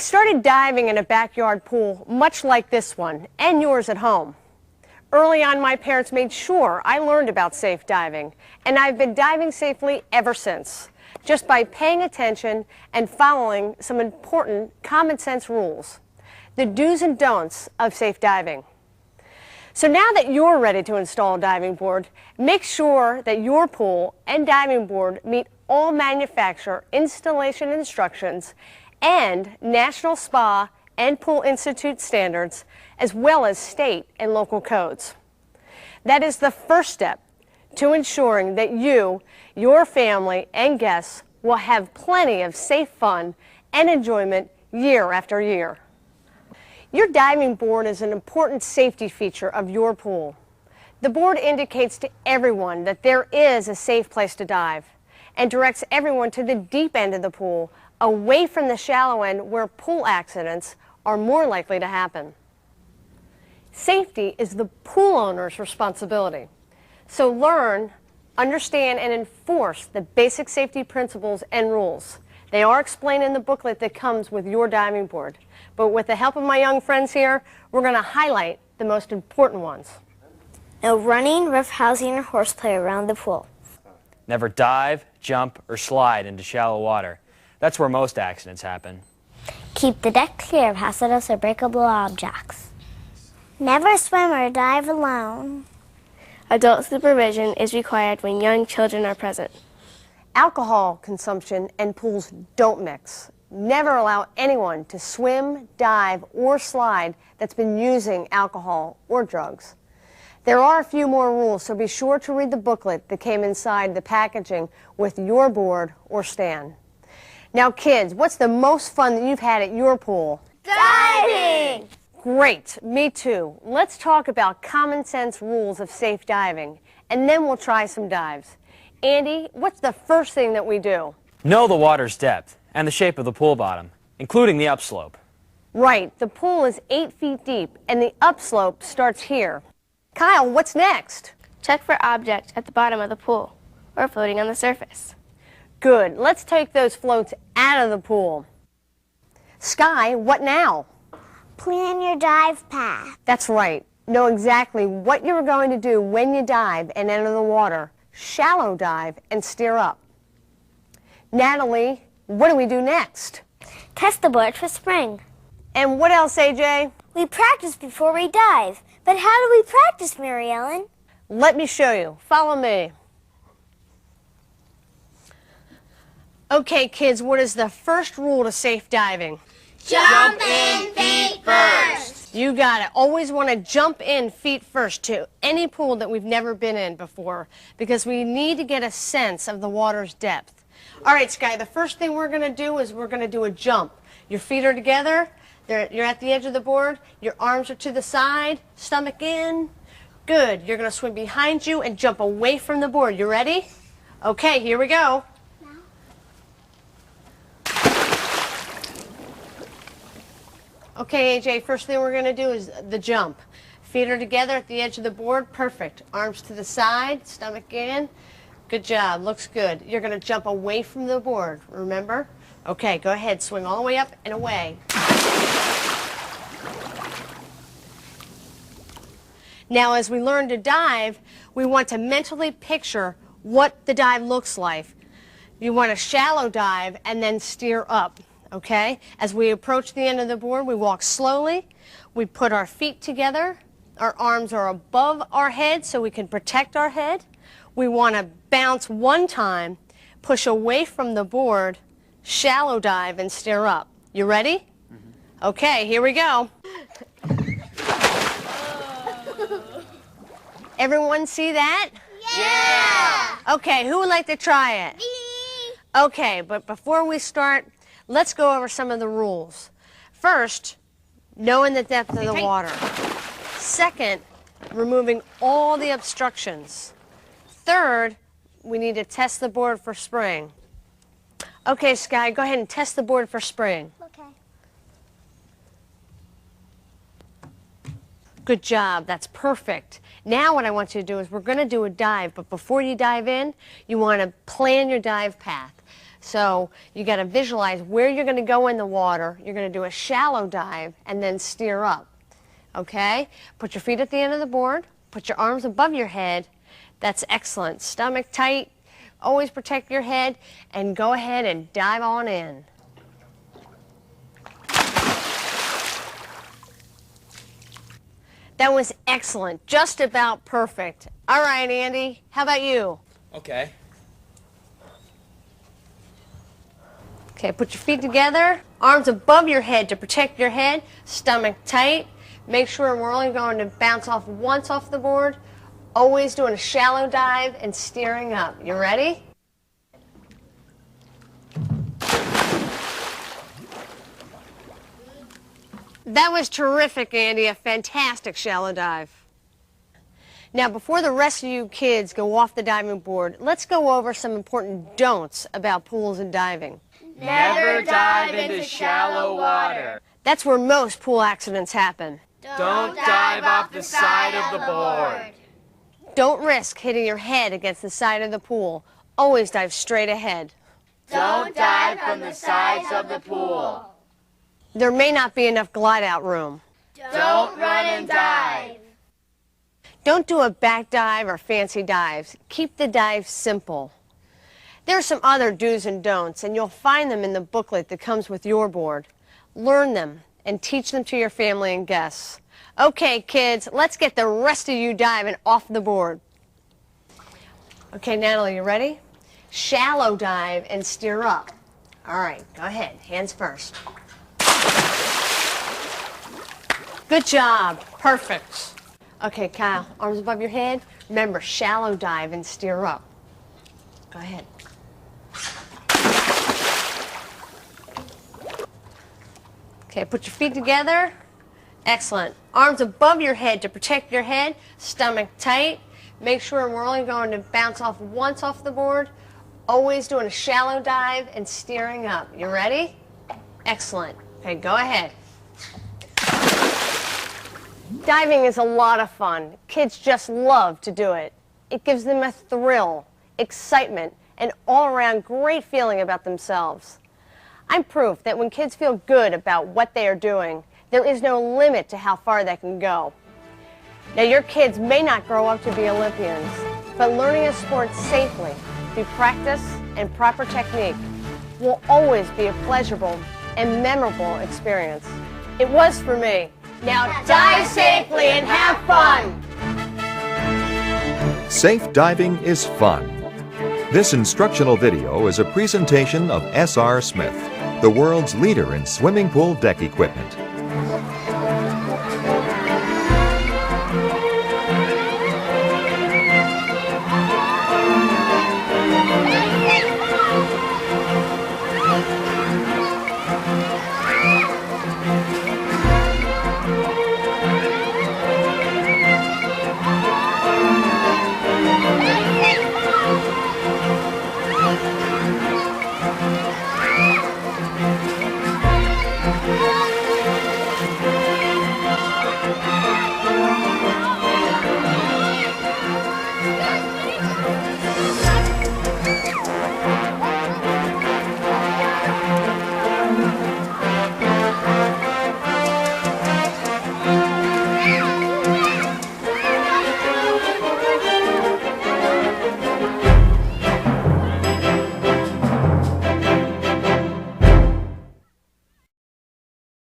started diving in a backyard pool much like this one, and yours at home. Early on, my parents made sure I learned about safe diving, and I've been diving safely ever since, just by paying attention and following some important common sense rules, the do's and don'ts of safe diving. So now that you're ready to install a diving board, make sure that your pool and diving board meet all manufacturer installation instructions and National Spa and Pool Institute standards, as well as state and local codes. That is the first step to ensuring that you, your family, and guests will have plenty of safe fun and enjoyment year after year. Your diving board is an important safety feature of your pool. The board indicates to everyone that there is a safe place to dive and directs everyone to the deep end of the pool, away from the shallow end where pool accidents are more likely to happen. Safety is the pool owner's responsibility. So learn, understand, and enforce the basic safety principles and rules. They are explained in the booklet that comes with your diving board. But with the help of my young friends here, we're going to highlight the most important ones. No running, roughhousing, or horseplay around the pool. Never dive, jump, or slide into shallow water. That's where most accidents happen. Keep the deck clear of hazardous or breakable objects. Never swim or dive alone. Adult supervision is required when young children are present. Alcohol consumption and pools don't mix. Never allow anyone to swim, dive, or slide that's been using alcohol or drugs. There are a few more rules, so be sure to read the booklet that came inside the packaging with your board or stand. Now kids, what's the most fun that you've had at your pool? Diving! Great, me too. Let's talk about common sense rules of safe diving, and then we'll try some dives. Andy, what's the first thing that we do? Know the water's depth and the shape of the pool bottom, including the upslope. Right, the pool is 8 feet deep, and the upslope starts here. Kyle, what's next? Check for objects at the bottom of the pool or floating on the surface. Good, let's take those floats out of the pool. Sky, what now? Plan your dive path. That's right. Know exactly what you're going to do when you dive and enter the water. Shallow dive and steer up. Natalie, what do we do next? Test the board for spring. And what else, AJ? We practice before we dive. But how do we practice, Mary Ellen? Let me show you. Follow me. Okay, kids, what is the first rule to safe diving? Jump in feet first. You got it. Always want to jump in feet first to any pool that we've never been in before, because we need to get a sense of the water's depth. All right, Sky, the first thing we're going to do is we're going to do a jump. Your feet are together. You're at the edge of the board. Your arms are to the side, stomach in. Good. You're going to swim behind you and jump away from the board. You ready? Okay, here we go. Okay, AJ, first thing we're going to do is the jump. Feet are together at the edge of the board. Perfect. Arms to the side, stomach in. Good job. Looks good. You're going to jump away from the board, remember? Okay, go ahead. Swing all the way up and away. Now, as we learn to dive, we want to mentally picture what the dive looks like. You want a shallow dive and then steer up. Okay? As we approach the end of the board, we walk slowly. We put our feet together. Our arms are above our head so we can protect our head. We want to bounce one time, push away from the board, shallow dive, and steer up. You ready? Mm-hmm. Okay, here we go. Everyone see that? Yeah! Okay, who would like to try it? Me! Okay, but before we start, let's go over some of the rules. First, knowing the depth of the water. Second, removing all the obstructions. Third, we need to test the board for spring. Okay, Sky, go ahead and test the board for spring. Okay. Good job, that's perfect. Now what I want you to do is we're going to do a dive, but before you dive in, you want to plan your dive path. So you got to visualize where you're going to go in the water. You're going to do a shallow dive and then steer up. Okay? Put your feet at the end of the board. Put your arms above your head. That's excellent. Stomach tight. Always protect your head. And go ahead and dive on in. That was excellent. Just about perfect. All right, Andy. How about you? Okay. Okay, put your feet together, arms above your head to protect your head, stomach tight. Make sure we're only going to bounce off once off the board. Always doing a shallow dive and steering up. You ready? That was terrific, Andy. A fantastic shallow dive. Now, before the rest of you kids go off the diving board, let's go over some important don'ts about pools and diving. Never dive into shallow water. That's where most pool accidents happen. Don't dive off the side of the board. Don't risk hitting your head against the side of the pool. Always dive straight ahead. Don't dive from the sides of the pool. There may not be enough glide-out room. Don't run and dive. Don't do a back dive or fancy dives. Keep the dive simple. There are some other do's and don'ts, and you'll find them in the booklet that comes with your board. Learn them and teach them to your family and guests. Okay, kids, let's get the rest of you diving off the board. Okay, Natalie, you ready? Shallow dive and steer up. All right, go ahead. Hands first. Good job. Perfect. Okay, Kyle, arms above your head. Remember, shallow dive and steer up. Go ahead. Okay, put your feet together. Excellent. Arms above your head to protect your head. Stomach tight. Make sure we're only going to bounce off once off the board. Always doing a shallow dive and steering up. You ready? Excellent. Okay, go ahead. Diving is a lot of fun. Kids just love to do it. It gives them a thrill, excitement, and all-around great feeling about themselves. I'm proof that when kids feel good about what they are doing, there is no limit to how far they can go. Now, your kids may not grow up to be Olympians, but learning a sport safely through practice and proper technique will always be a pleasurable and memorable experience. It was for me. Now dive safely and have fun! Safe diving is fun. This instructional video is a presentation of S.R. Smith, the world's leader in swimming pool deck equipment.